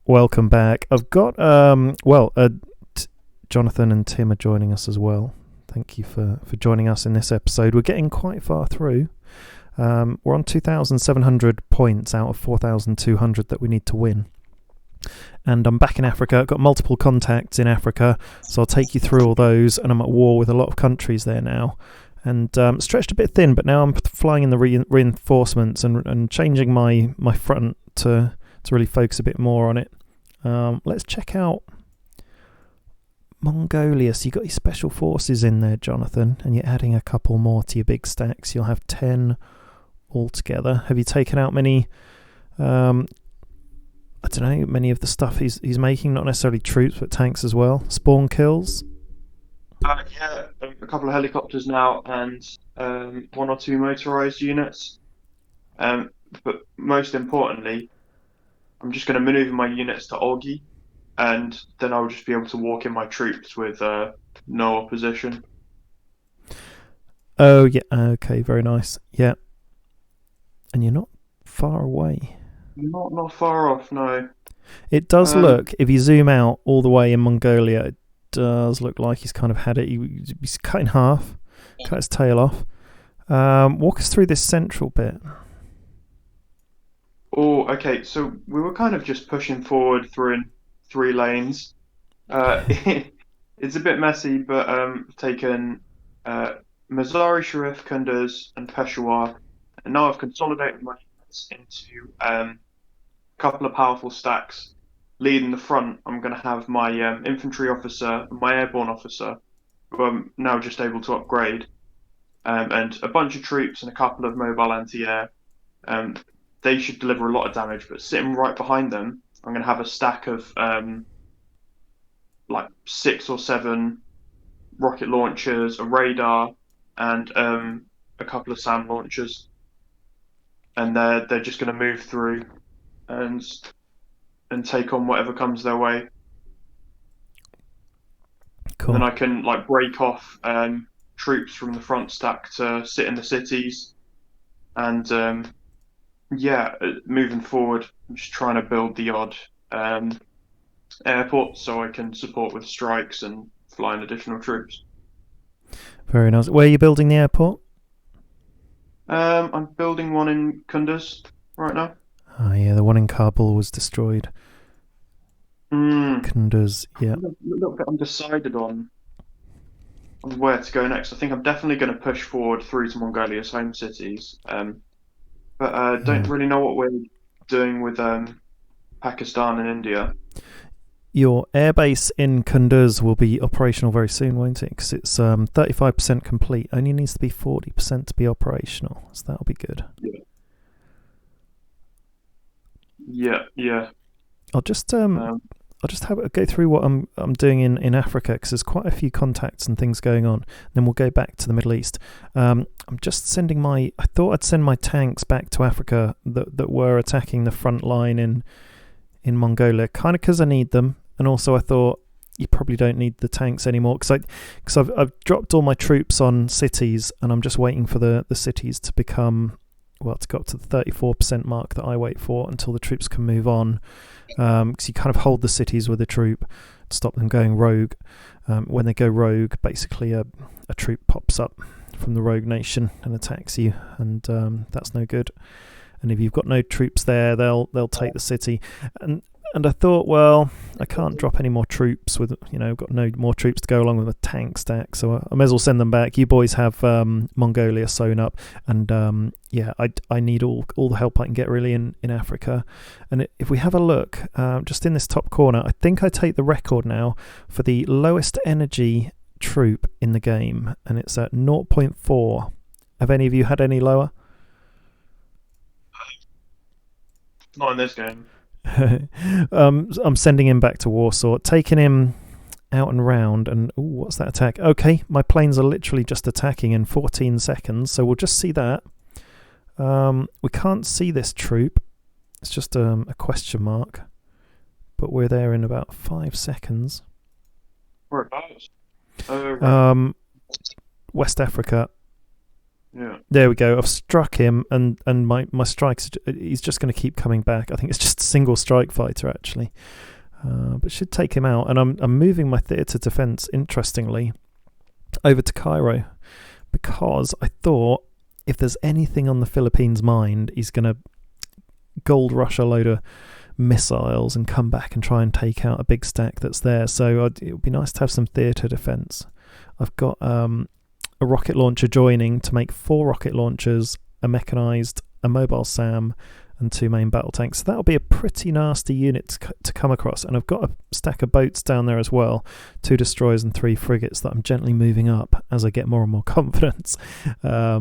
welcome back. I've got Jonathan and Tim are joining us as well. Thank you for joining us in this episode. We're getting quite far through. We're on 2,700 points out of 4,200 that we need to win. And I'm back in Africa. I've got multiple contacts in Africa, so I'll take you through all those. And I'm at war with a lot of countries there now. And stretched a bit thin, but now I'm flying in the reinforcements and changing my front to really focus a bit more on it. Let's check out Mongolia. So you got your special forces in there, Jonathan, and you're adding a couple more to your big stacks. You'll have 10 altogether. Have you taken out many? I don't know, many of the stuff he's making, not necessarily troops, but tanks as well. Spawn kills. Yeah, a couple of helicopters now and one or two motorized units. But most importantly, I'm just going to maneuver my units to Olgi, and then I'll just be able to walk in my troops with no opposition. Oh, yeah, okay, very nice. Yeah. And you're not far away. Not far off, no. It does look, if you zoom out all the way in Mongolia, it does look like he's kind of had it. He's cut in half, cut his tail off. Walk us through this central bit. Oh, okay. So we were kind of just pushing forward through in 3 lanes. It's a bit messy, but taken Mazari, Sharif, Kunduz, and Peshawar, and now I've consolidated my units into a couple of powerful stacks. Leading the front, I'm going to have my infantry officer and my airborne officer, who I'm now just able to upgrade, and a bunch of troops and a couple of mobile anti-air. They should deliver a lot of damage, but sitting right behind them, I'm going to have a stack of like 6 or 7 rocket launchers, a radar, and a couple of SAM launchers. And they're just going to move through and take on whatever comes their way. Cool. And then I can like break off troops from the front stack to sit in the cities, and moving forward, I'm just trying to build the odd airport so I can support with strikes and fly in additional troops. Very nice. Where are you building the airport? I'm building one in Kunduz right now. Oh yeah, the one in Kabul was destroyed. Kunduz, yeah. I'm a little bit undecided on where to go next. I think I'm definitely going to push forward through to Mongolia's home cities, but don't really know what we're doing with Pakistan and India. Your airbase in Kunduz will be operational very soon, won't it? Because it's 35% complete. Only needs to be 40% to be operational, so that'll be good. Yeah. I'll just go through what I'm doing in Africa, because there's quite a few contacts and things going on. Then we'll go back to the Middle East. I'm just sending I thought I'd send my tanks back to Africa that were attacking the front line in Mongolia, kind of because I need them, and also I thought you probably don't need the tanks anymore because I've dropped all my troops on cities, and I'm just waiting for the cities to become, well, to go up to the 34% mark that I wait for until the troops can move on, because you kind of hold the cities with a troop to stop them going rogue. When they go rogue, basically a troop pops up from the rogue nation and attacks you, and that's no good. And if you've got no troops there, they'll take the city. And I thought, well, I can't drop any more troops with, got no more troops to go along with a tank stack, so I may as well send them back. You boys have Mongolia sewn up, and I need all the help I can get really in Africa. And if we have a look, just in this top corner, I think I take the record now for the lowest energy troop in the game, and it's at 0.4. Have any of you had any lower? Not in this game. I'm sending him back to Warsaw, taking him out and round, and what's that attack? Okay, my planes are literally just attacking in 14 seconds, so we'll just see that. We can't see this troop, it's just a question mark, but we're there in about 5 seconds. Whereabouts? West Africa. Yeah. There we go. I've struck him, and my strikes. He's just going to keep coming back. I think it's just a single strike fighter actually, but should take him out. And I'm moving my theatre defence, interestingly, over to Cairo, because I thought if there's anything on the Philippines' mind, he's going to gold rush a load of missiles and come back and try and take out a big stack that's there. So it would be nice to have some theatre defence. I've got a rocket launcher joining to make 4 rocket launchers, a mechanised, a mobile SAM, and 2 main battle tanks. So that'll be a pretty nasty unit to come across. And I've got a stack of boats down there as well, 2 destroyers and 3 frigates that I'm gently moving up as I get more and more confidence. I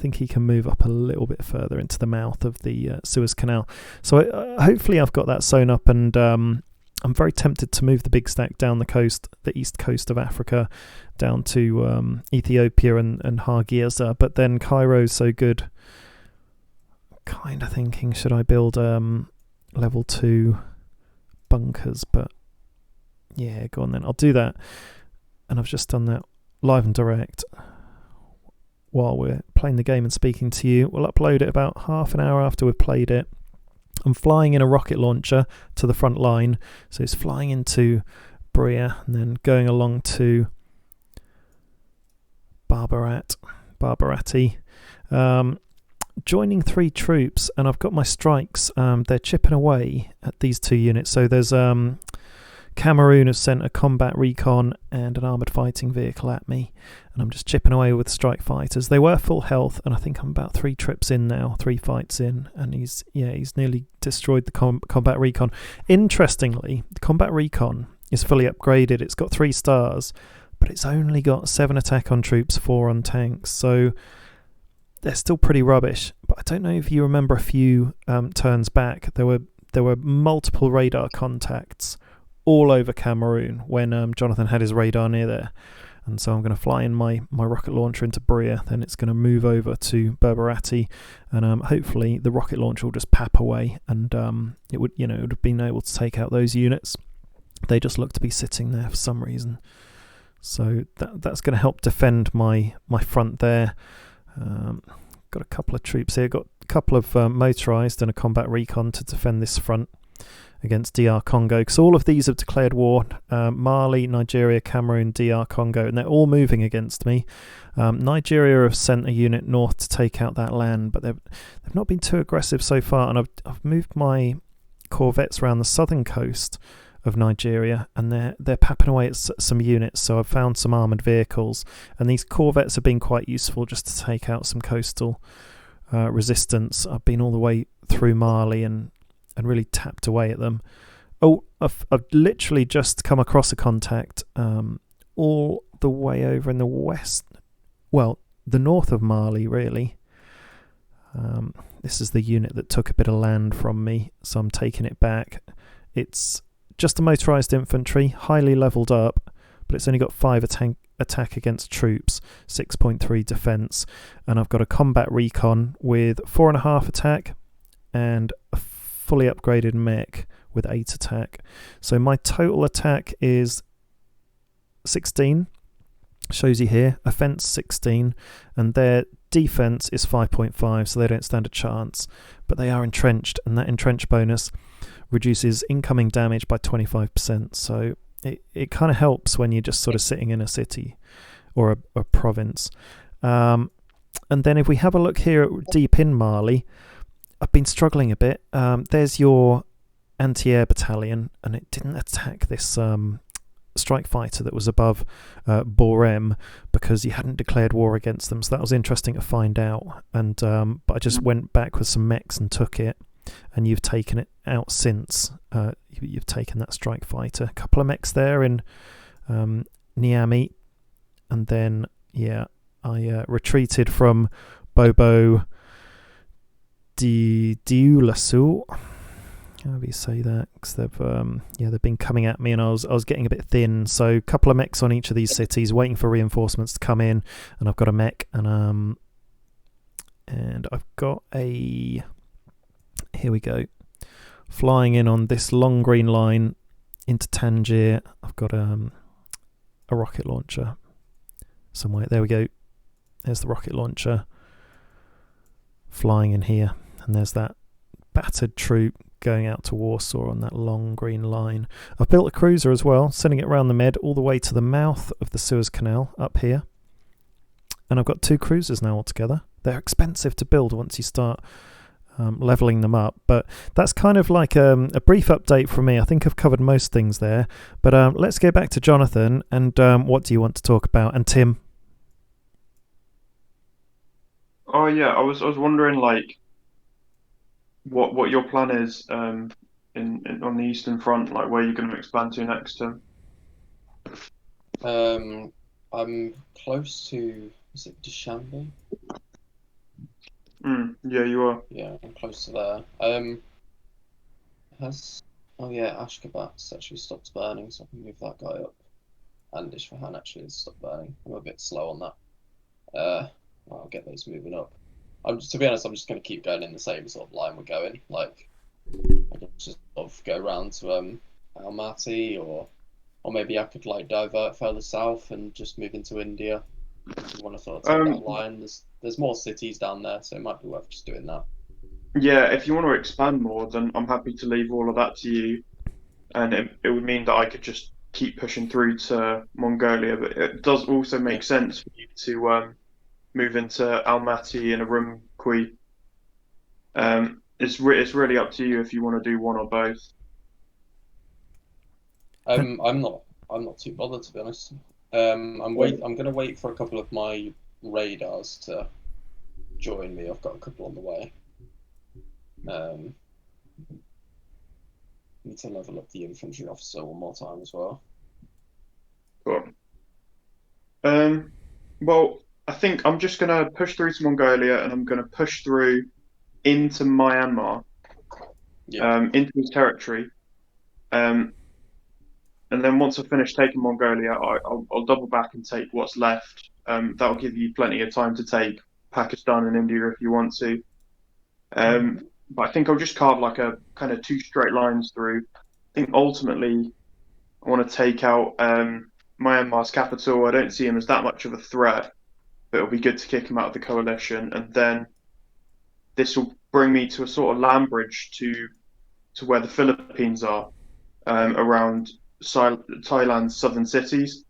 think he can move up a little bit further into the mouth of the Suez Canal. So hopefully I've got that sewn up, and I'm very tempted to move the big stack down the east coast of Africa, down to Ethiopia and Hargeisa. But then Cairo's so good. Kind of thinking, should I build level 2 bunkers? But yeah, go on then. I'll do that. And I've just done that live and direct while we're playing the game and speaking to you. We'll upload it about half an hour after we've played it. I'm flying in a rocket launcher to the front line, so it's flying into Bria and then going along to Barbarati, joining 3 troops, and I've got my strikes. They're chipping away at these 2 units. So there's Cameroon has sent a combat recon and an armoured fighting vehicle at me, and I'm just chipping away with strike fighters. They were full health, and I think I'm about 3 trips in now, 3 fights in, and he's nearly destroyed the combat recon. Interestingly, the combat recon is fully upgraded. It's got 3 stars, but it's only got 7 attack on troops, 4 on tanks, so they're still pretty rubbish. But I don't know if you remember a few turns back, there were multiple radar contacts all over Cameroon when Jonathan had his radar near there. And so I'm going to fly in my rocket launcher into Bria, then it's going to move over to Berberati, and hopefully the rocket launcher will just pap away, and it would have been able to take out those units. They just look to be sitting there for some reason. So that's going to help defend my front there. Got a couple of troops here, got a couple of motorised and a combat recon to defend this front against DR Congo, because all of these have declared war. Mali, Nigeria, Cameroon, DR Congo, and they're all moving against me. Nigeria have sent a unit north to take out that land, but they've not been too aggressive so far, and I've moved my corvettes around the southern coast of Nigeria, and they're papping away at some units. So I've found some armoured vehicles, and these corvettes have been quite useful just to take out some coastal resistance. I've been all the way through Mali and really tapped away at them. Oh, I've literally just come across a contact all the way over in the west, well, the north of Mali, really. This is the unit that took a bit of land from me, so I'm taking it back. It's just a motorised infantry, highly levelled up, but it's only got 5 attack against troops, 6.3 defence, and I've got a combat recon with 4.5 attack and a fully upgraded mech with 8 attack. So my total attack is 16, shows you here, offence 16, and their defence is 5.5, so they don't stand a chance, but they are entrenched, and that entrench bonus reduces incoming damage by 25%, so it kind of helps when you're just sort of sitting in a city or a province. And then if we have a look here at deep in Mali, I've been struggling a bit. There's your anti-air battalion, and it didn't attack this strike fighter that was above Borem because you hadn't declared war against them. So that was interesting to find out. And but I just went back with some mechs and took it. And you've taken it out since. You've taken that strike fighter. A couple of mechs there in Niamey, and then I retreated from Bobo Dioulasso. How do you say that? Because they've been coming at me, and I was getting a bit thin. So a couple of mechs on each of these cities, waiting for reinforcements to come in, and I've got a mech, and I've got a. Here we go. Flying in on this long green line into Tangier. I've got a rocket launcher somewhere. There we go. There's the rocket launcher flying in here, and there's that battered troop going out to Warsaw on that long green line. I've built a cruiser as well, sending it around the Med all the way to the mouth of the Suez Canal up here. And I've got 2 cruisers now altogether. They're expensive to build once you start levelling them up. But that's kind of like a brief update from me. I think I've covered most things there. But let's go back to Jonathan. And what do you want to talk about? And Tim? Oh yeah, I was wondering like what your plan is in on the Eastern Front, like where you're going to expand to next to. I'm close to, is it Dushanbe? Yeah, you are. Yeah, I'm close to there. Oh yeah, Ashgabat's actually stopped burning, so I can move that guy up. And Isfahan actually has stopped burning. I'm a bit slow on that. I'll get those moving up. To be honest, I'm just going to keep going in the same sort of line we're going. Like, I could just sort of go around to Almaty, or maybe I could like divert further south and just move into India. If you want to sort of take that line, there's more cities down there, so it might be worth just doing that. Yeah, if you want to expand more, then I'm happy to leave all of that to you, and it would mean that I could just keep pushing through to Mongolia. But it does also make sense for you to move into Almaty and Urumqi. It's really up to you if you want to do one or both. I'm not too bothered, to be honest. I'm gonna wait for a couple of my radars to join me. I've got a couple on the way. Need to level up the infantry officer one more time as well. Cool. Well, I think I'm just gonna push through to Mongolia, and I'm gonna push through into Myanmar, into his territory. And then once I've finished taking Mongolia, I'll double back and take what's left. That'll give you plenty of time to take Pakistan and India if you want to. But I think I'll just carve like a kind of 2 straight lines through. I think ultimately I want to take out Myanmar's capital. I don't see him as that much of a threat, but it'll be good to kick him out of the coalition. And then this will bring me to a sort of land bridge to where the Philippines are, around Thailand's southern cities.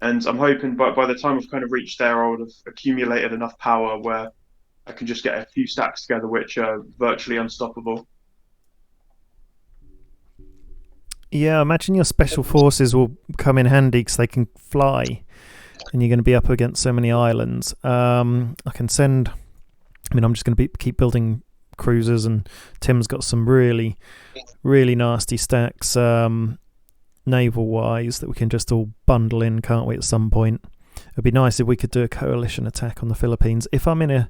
And I'm hoping by the time I've kind of reached there, I would have accumulated enough power where I can just get a few stacks together, which are virtually unstoppable. Yeah, I imagine your special forces will come in handy because they can fly, and you're going to be up against so many islands. I'm just going to keep building cruisers, and Tim's got some really, really nasty stacks, naval-wise, that we can just all bundle in, can't we, at some point? It'd be nice if we could do a coalition attack on the Philippines, if I'm in a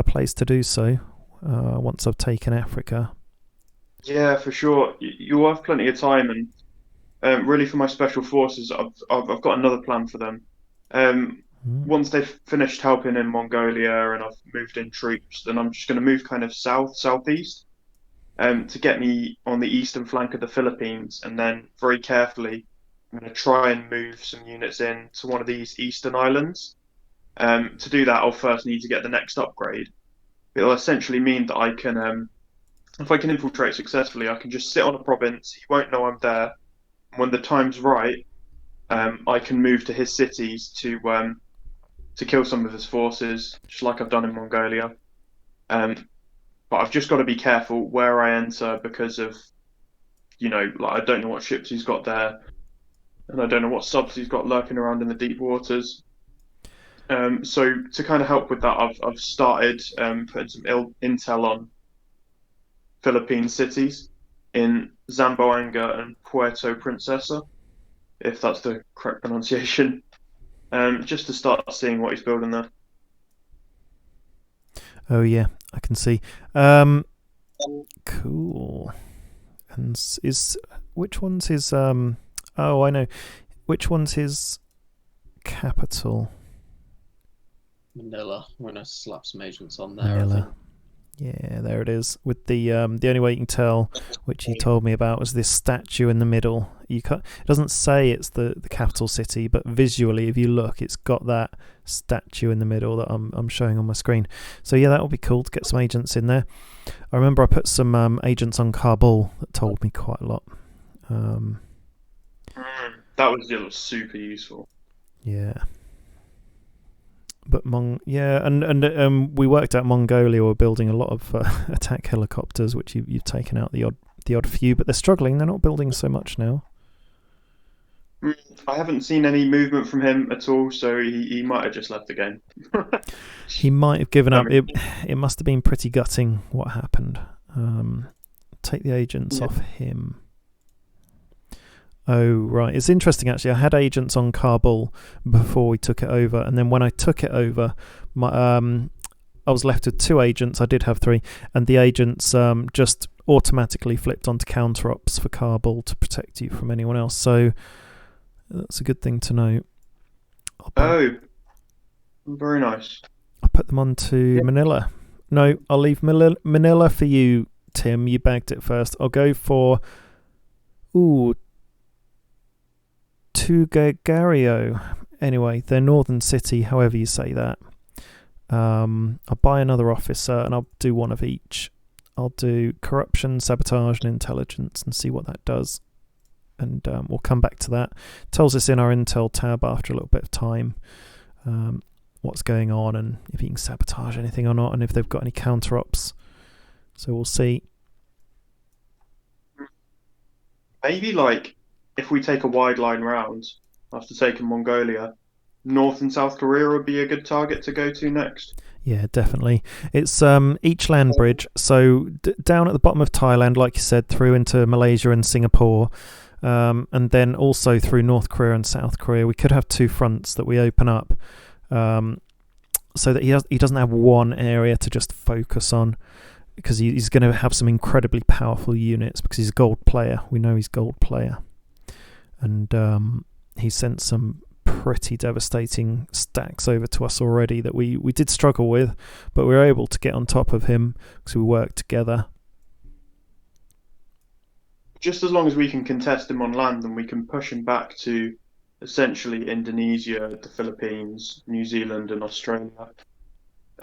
place to do so, once I've taken Africa. Yeah, for sure. You have plenty of time, and really for my special forces, I've got another plan for them. Once they've finished helping in Mongolia and I've moved in troops, then I'm just going to move kind of southeast, to get me on the eastern flank of the Philippines, and then very carefully I'm going to try and move some units in to one of these eastern islands. To do that, I'll first need to get the next upgrade. It'll essentially mean that I can, if I can infiltrate successfully, I can just sit on a province. He won't know I'm there. And when the time's right, I can move to his cities to kill some of his forces, just like I've done in Mongolia. But I've just got to be careful where I enter because of, like I don't know what ships he's got there, and I don't know what subs he's got lurking around in the deep waters. So to kind of help with that, I've started putting some intel on Philippine cities in Zamboanga and Puerto Princesa, if that's the correct pronunciation, just to start seeing what he's building there. Oh yeah, I can see. Cool. And which one's his? Oh, I know. Which one's his capital? Manila. We're gonna slap some agents on there. Manila. Yeah, there it is. With the only way you can tell, which he told me about, was this statue in the middle. it doesn't say it's the capital city, but visually, if you look, it's got that statue in the middle that I'm showing on my screen. So yeah, that would be cool to get some agents in there. I remember I put some agents on Kabul that told me quite a lot. That was super useful. Yeah. But and we worked out Mongolia were building a lot of attack helicopters, which you've taken out the odd few, but they're struggling. They're not building so much now. I haven't seen any movement from him at all, so he might have just left the game. He might have given up. It must have been pretty gutting what happened. Take the agents off him. Oh, right. It's interesting, actually. I had agents on Kabul before we took it over, and then when I took it over, I was left with 2 agents. I did have 3, and the agents just automatically flipped onto counter-ops for Kabul to protect you from anyone else. So that's a good thing to know. Oh, very nice. I'll put them on to Manila. No, I'll leave Manila for you, Tim. You bagged it first. I'll go for... Tugagario. Anyway, their northern city, however you say that. I'll buy another officer and I'll do one of each. I'll do corruption, sabotage and intelligence and see what that does. And we'll come back to that. Tells us in our intel tab after a little bit of time what's going on and if you can sabotage anything or not and if they've got any counter-ops. So we'll see. Maybe if we take a wide line round after taking Mongolia, North and South Korea would be a good target to go to next. Yeah, definitely. It's each land bridge. So down at the bottom of Thailand, like you said, through into Malaysia and Singapore, and then also through North Korea and South Korea. We could have 2 fronts that we open up, so that he doesn't have one area to just focus on, because he's going to have some incredibly powerful units because he's a gold player. We know he's gold player. And he sent some pretty devastating stacks over to us already that we did struggle with, but we were able to get on top of him because we worked together. Just as long as we can contest him on land, then we can push him back to essentially Indonesia, the Philippines, New Zealand and Australia.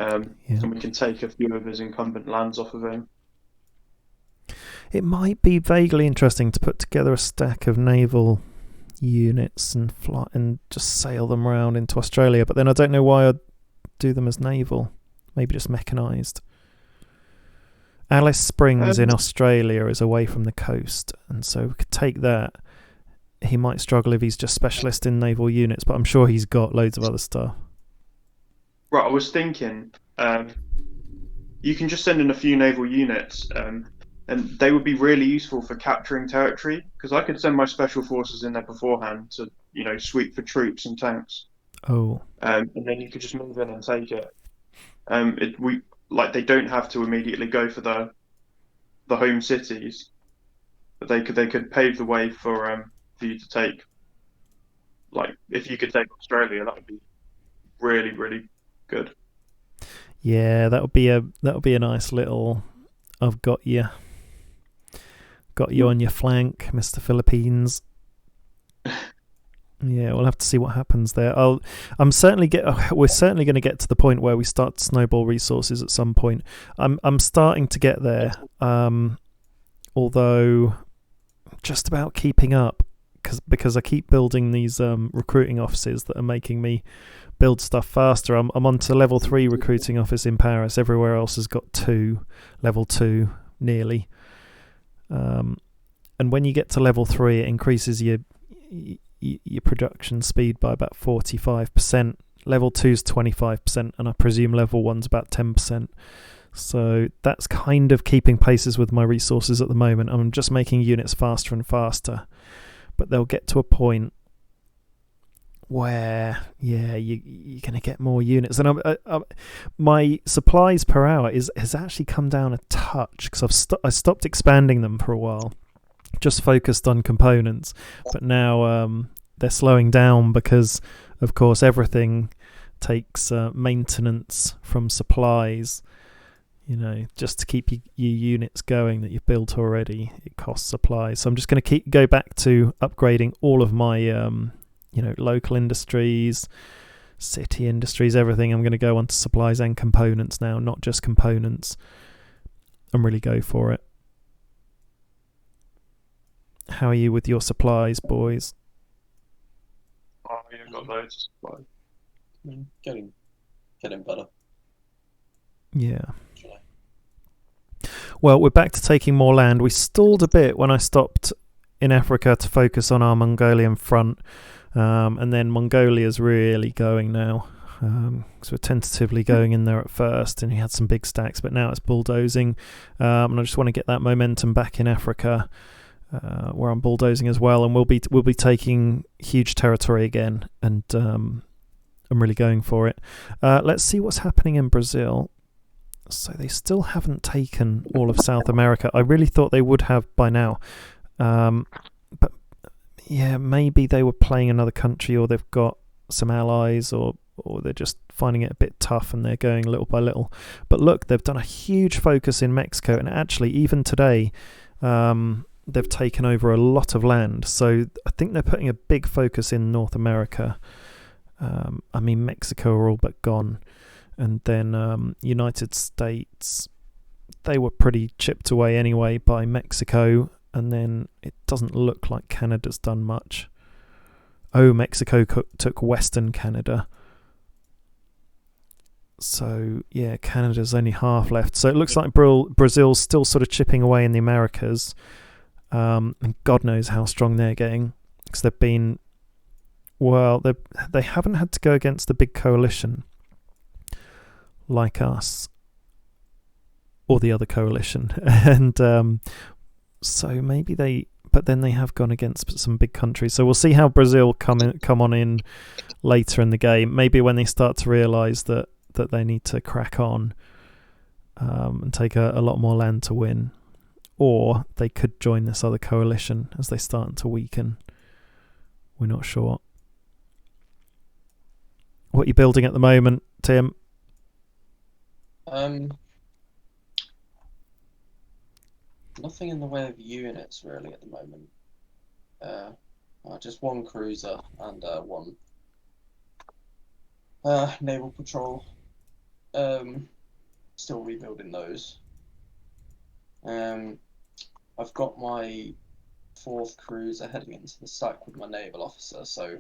And we can take a few of his incumbent lands off of him. It might be vaguely interesting to put together a stack of naval units and fly and just sail them around into Australia, but then I don't know why I'd do them as naval. Maybe just mechanised. Alice Springs in Australia is away from the coast, and so we could take that. He might struggle if he's just specialist in naval units, but I'm sure he's got loads of other stuff. Right, I was thinking you can just send in a few naval units and they would be really useful for capturing territory, because I could send my special forces in there beforehand to, sweep for troops and tanks. Oh. And then you could just move in and take it. They don't have to immediately go for the home cities, but they could pave the way for you to take. If you could take Australia, that would be really, really good. Yeah, that would be a nice little. I've got you on your flank, Mr. Philippines. Yeah, we'll have to see what happens there. We're certainly going to get to the point where we start to snowball resources at some point. I'm starting to get there, although just about keeping up because I keep building these recruiting offices that are making me build stuff faster. I'm on to level 3 recruiting office in Paris. Everywhere else has got 2, level 2 nearly. And when you get to level 3, it increases your production speed by about 45%. Level 2's 25%, and I presume level 1's about 10%. So that's kind of keeping paces with my resources at the moment. I'm just making units faster and faster, but they'll get to a point where you're going to get more units, and my supplies per hour has actually come down a touch because I stopped expanding them for a while, just focused on components, but now they're slowing down because of course everything takes maintenance from supplies. just to keep your units going that you've built already, it costs supplies. So I'm just going to go back to upgrading all of my, local industries, city industries, everything. I'm going to go on to supplies and components now, not just components, and really go for it. How are you with your supplies, boys? Oh, yeah, got loads of supplies. Getting better. Yeah. Well, we're back to taking more land. We stalled a bit when I stopped in Africa to focus on our Mongolian front, and then Mongolia's really going now. So we're tentatively going in there at first, and he had some big stacks, but now it's bulldozing, and I just want to get that momentum back in Africa, where I'm bulldozing as well, and we'll be taking huge territory again, and I'm really going for it. Let's see what's happening in Brazil. So they still haven't taken all of South America. I really thought they would have by now. But yeah, maybe they were playing another country, or they've got some allies, or they're just finding it a bit tough and they're going little by little. But look, they've done a huge focus in Mexico, and actually even today they've taken over a lot of land. So I think they're putting a big focus in North America. Mexico are all but gone. And then United States, they were pretty chipped away anyway by Mexico. And then it doesn't look like Canada's done much. Oh, Mexico took Western Canada. So, yeah, Canada's only half left. So it looks like Brazil's still sort of chipping away in the Americas. And God knows how strong they're getting. Because they've been... Well, they haven't had to go against the big coalition like us or the other coalition, and so maybe but then they have gone against some big countries. So we'll see how Brazil come on in later in the game. Maybe when they start to realise that they need to crack on and take a lot more land to win, or they could join this other coalition as they start to weaken. We're not sure. What are you building at the moment, Tim? Nothing in the way of units really at the moment. Just one cruiser and one naval patrol. Still rebuilding those. I've got my 4th cruiser heading into the stack with my naval officer, so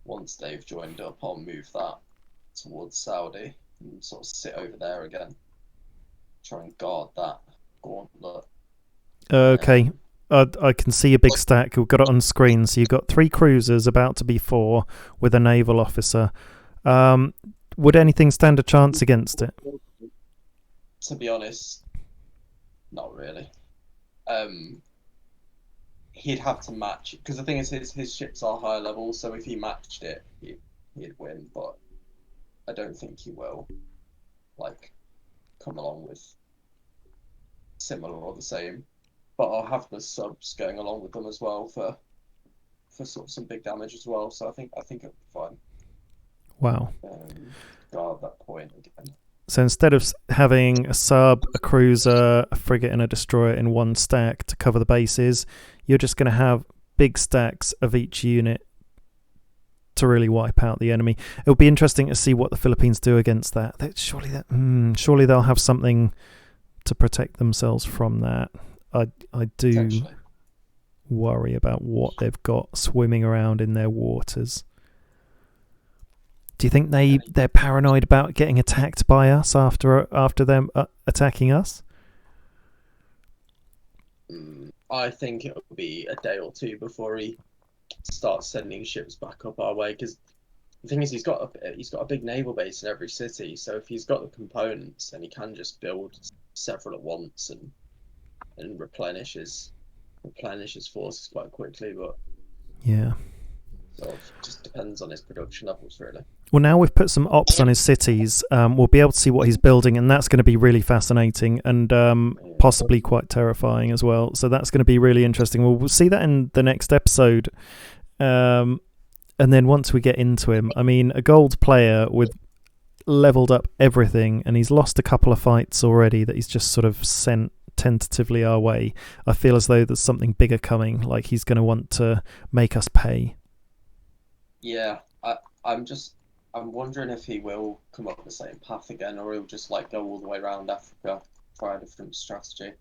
once they've joined up, I'll move that towards Saudi and sort of sit over there again. Try and guard that gauntlet. Okay. I can see a big stack. We've got it on screen. So you've got 3 cruisers, about to be 4, with a naval officer. Would anything stand a chance against it? To be honest, not really. He'd have to match, because the thing is his ships are high level, so if he matched it, he'd win, but I don't think he will come along with similar or the same. But I'll have the subs going along with them as well for sort of some big damage as well, so I think it'll be fine. Wow. Guard that point again. So instead of having a sub, a cruiser, a frigate and a destroyer in one stack to cover the bases, you're just going to have big stacks of each unit to really wipe out the enemy. It'll be interesting to see what the Philippines do against that. Surely they'll have something to protect themselves from that. I do worry about what they've got swimming around in their waters. Do you think they're paranoid about getting attacked by us after them attacking us? I think it'll be a day or two before he starts sending ships back up our way. Because the thing is, he's got a big naval base in every city. So if he's got the components, then he can just build several at once and replenish his forces quite quickly. But yeah. So it just depends on his production levels, really. Well, now we've put some ops on his cities. We'll be able to see what he's building, and that's going to be really fascinating and possibly quite terrifying as well. So that's going to be really interesting. We'll see that in the next episode. And then once we get into him, I mean, a gold player with leveled up everything, and he's lost a couple of fights already that he's just sort of sent tentatively our way. I feel as though there's something bigger coming, like he's going to want to make us pay. Yeah, I'm wondering if he will come up the same path again, or he'll just like go all the way around Africa, try a different strategy.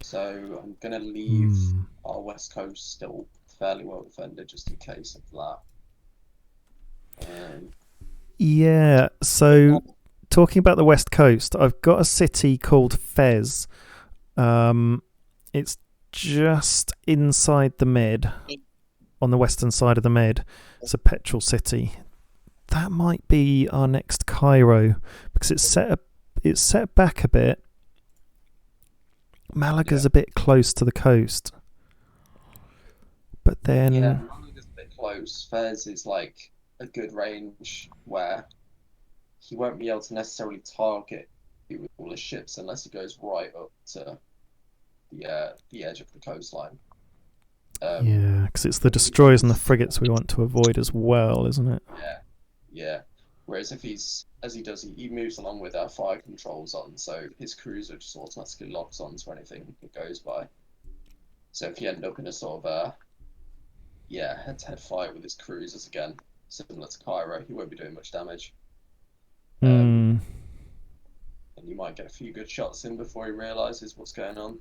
So I'm gonna leave our west coast still fairly well defended, just in case of that. Yeah. So talking about the west coast, I've got a city called Fez. It's just inside the Med, on the western side of the Med. It's a petrol city. That might be our next Cairo, because it's set back a bit. Malaga's a bit close to the coast, but then Malaga's a bit close. Fez is like a good range where he won't be able to necessarily target you with all his ships unless he goes right up to the edge of the coastline. Because it's the destroyers and the frigates we want to avoid as well, isn't it? Yeah. Whereas if he moves along with our fire controls on, so his cruiser just automatically locks on to anything that goes by. So if you end up in a sort of head-to-head fight with his cruisers again, similar to Cairo, he won't be doing much damage. And you might get a few good shots in before he realises what's going on.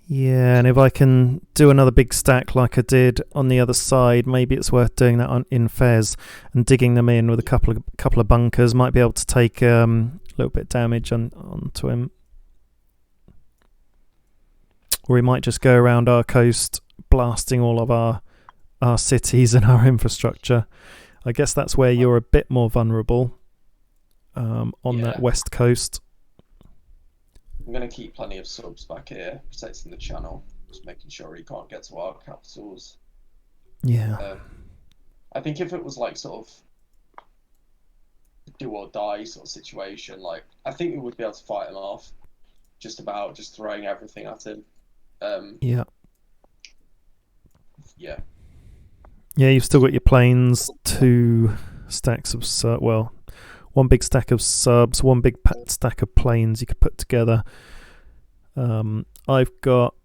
Yeah, and if I can do another big stack like I did on the other side, maybe it's worth doing that in Fez and digging them in with a couple of bunkers. Might be able to take a little bit of damage onto him. Or he might just go around our coast blasting all of our cities and our infrastructure. I guess that's where you're a bit more vulnerable on that west coast. I'm going to keep plenty of subs back here, protecting the channel, just making sure he can't get to our capitals. Yeah. I think if it was like sort of do or die sort of situation, like I think we would be able to fight him off, just throwing everything at him. Yeah, you've still got your planes, 2 stacks of one big stack of subs, one big stack of planes you could put together. I've got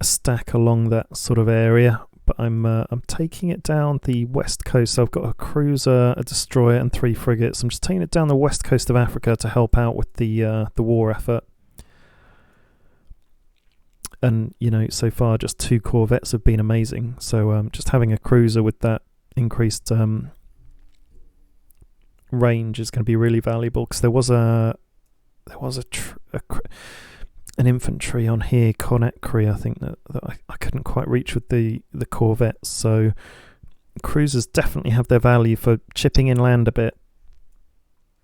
a stack along that sort of area, but I'm taking it down the west coast. So I've got a cruiser, a destroyer, and 3 frigates. I'm just taking it down the west coast of Africa to help out with the war effort. And so far just 2 corvettes have been amazing. So just having a cruiser with that increased range is going to be really valuable, because there was an infantry on here, Conakry, I think that I couldn't quite reach with the corvettes. So cruisers definitely have their value for chipping inland a bit.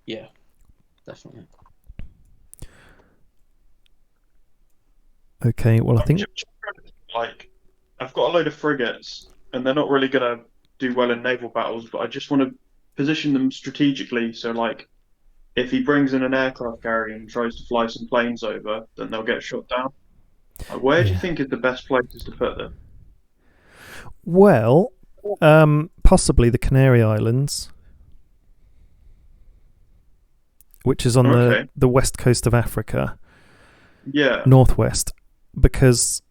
Yeah, definitely. Okay, well I think I've got a load of frigates, and they're not really going to do well in naval battles, but I just want to position them strategically, so like if he brings in an aircraft carrier and tries to fly some planes over, then they'll get shot down. Where do you think is the best places to put them? Well, possibly the Canary Islands, which is on the west coast of Africa. Yeah. Northwest, because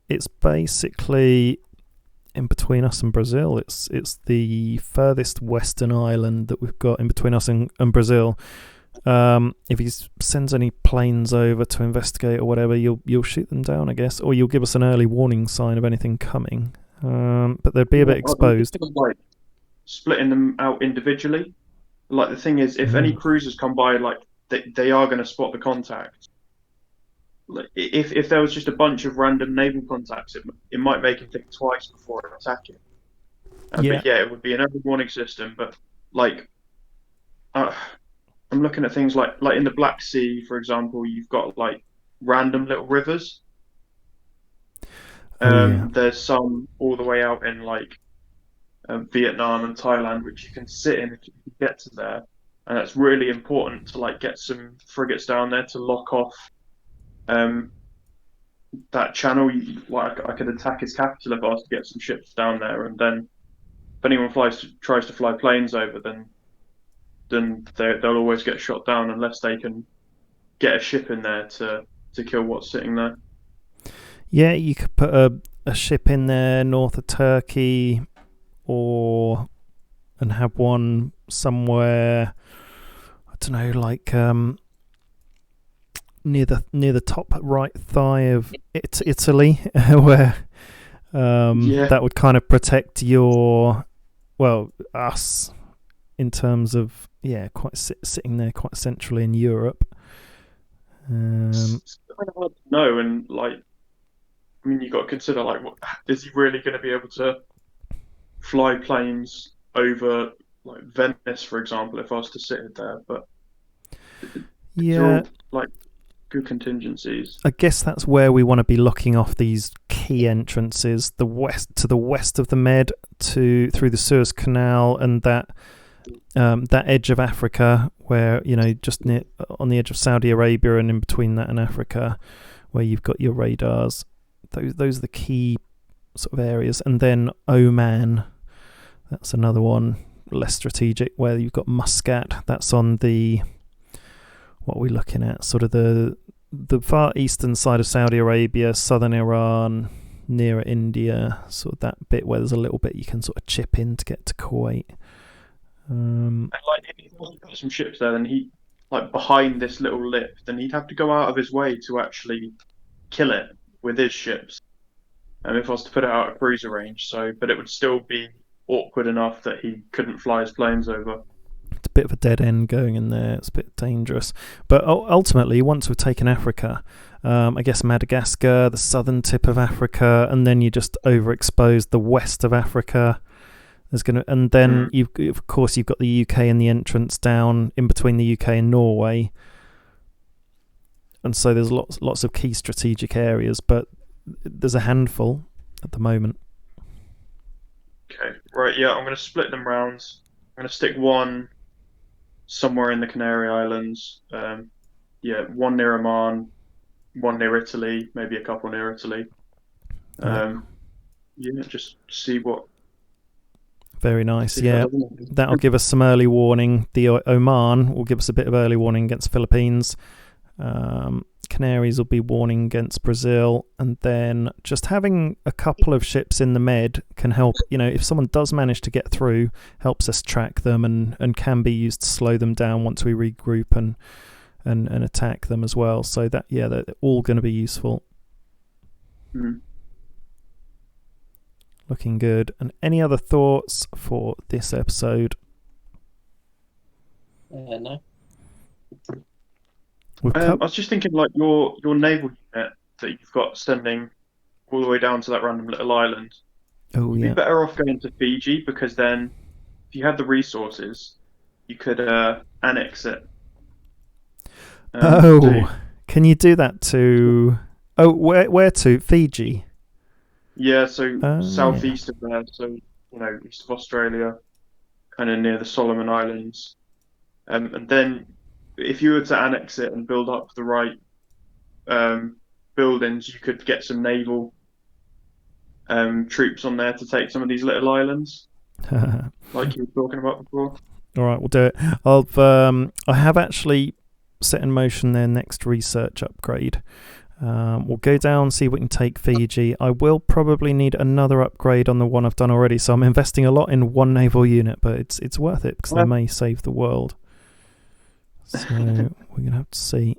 it's basically in between us and Brazil. It's the furthest western island that we've got in between us and Brazil. If he sends any planes over to investigate or whatever, you'll shoot them down, I guess, or you'll give us an early warning sign of anything coming. But they'd be a bit exposed. Like splitting them out individually. Like the thing is, if any cruisers come by, like they are going to spot the contact. Like, if there was just a bunch of random naval contacts, it might make him think twice before attacking. But it would be an early warning system. But like, I'm looking at things like in the Black Sea, for example, you've got like random little rivers. There's some all the way out in like Vietnam and Thailand, which you can sit in if you can get to there, and that's really important to like get some frigates down there to lock off that channel. I could attack his capital if I was to get some ships down there, and then if anyone tries to fly planes over, then then they'll always get shot down unless they can get a ship in there to kill what's sitting there. Yeah, you could put a ship in there north of Turkey, and have one somewhere, I don't know, like near the top right thigh of Italy, where that would kind of protect us in terms of sitting there quite centrally in Europe. It's kind of hard to know, and like, I mean, you've got to consider, like, is he really going to be able to fly planes over, like, Venice, for example, if I was to sit it there? But they're all, like, good contingencies. I guess that's where we want to be looking off these key entrances, to the west of the Med, through the Suez Canal, and that edge of Africa where, just near on the edge of Saudi Arabia and in between that and Africa, where you've got your radars. Those are the key sort of areas. And then Oman, that's another one, less strategic, where you've got Muscat. That's on the, what are we looking at? Sort of the far eastern side of Saudi Arabia, southern Iran, nearer India, sort of that bit where there's a little bit you can sort of chip in to get to Kuwait. And like, if he's got some ships there, then he, like, behind this little lip, then he'd have to go out of his way to actually kill it with his ships. If I was to put it out at cruiser range, but it would still be awkward enough that he couldn't fly his planes over. It's a bit of a dead end going in there. It's a bit dangerous. But ultimately, once we've taken Africa, I guess Madagascar, the southern tip of Africa, and then you just overexpose the west of Africa. And then you've got the UK and the entrance down in between the UK and Norway. And so there's lots of key strategic areas, but there's a handful at the moment. Okay, right, yeah, I'm going to split them rounds. I'm going to stick one somewhere in the Canary Islands. One near Oman, one near Italy, maybe a couple near Italy. Just see what. Very nice. Yeah, that'll give us some early warning. The Oman will give us a bit of early warning against Philippines. Canaries will be warning against Brazil, and then just having a couple of ships in the Med can help. If someone does manage to get through, helps us track them and can be used to slow them down once we regroup and attack them as well. So they're all going to be useful. Looking good. And any other thoughts for this episode? No. I was just thinking, like, your naval unit that you've got sending all the way down to that random little island. You'd be better off going to Fiji, because then if you had the resources, you could annex it. Can you do that to? Where to? Fiji. Yeah, so southeast of there, so east of Australia, kind of near the Solomon Islands, and then if you were to annex it and build up the right buildings, you could get some naval troops on there to take some of these little islands, like you were talking about before. All right, we'll do it. I have actually set in motion their next research upgrade. We'll go down, see if we can take Fiji. I will probably need another upgrade on the one I've done already, so I'm investing a lot in one naval unit, but it's worth it because they may save the world. So we're going to have to see.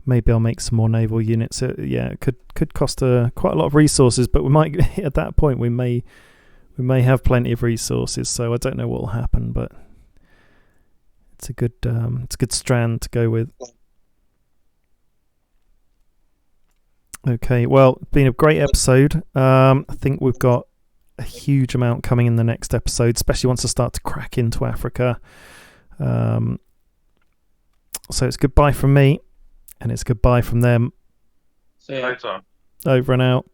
Maybe I'll make some more naval units. It could cost quite a lot of resources, but we might at that point we may have plenty of resources. So I don't know what will happen, but it's a good strand to go with. Okay, well, it's been a great episode. I think we've got a huge amount coming in the next episode, especially once I start to crack into Africa. So it's goodbye from me, and it's goodbye from them. See you later. Over and out.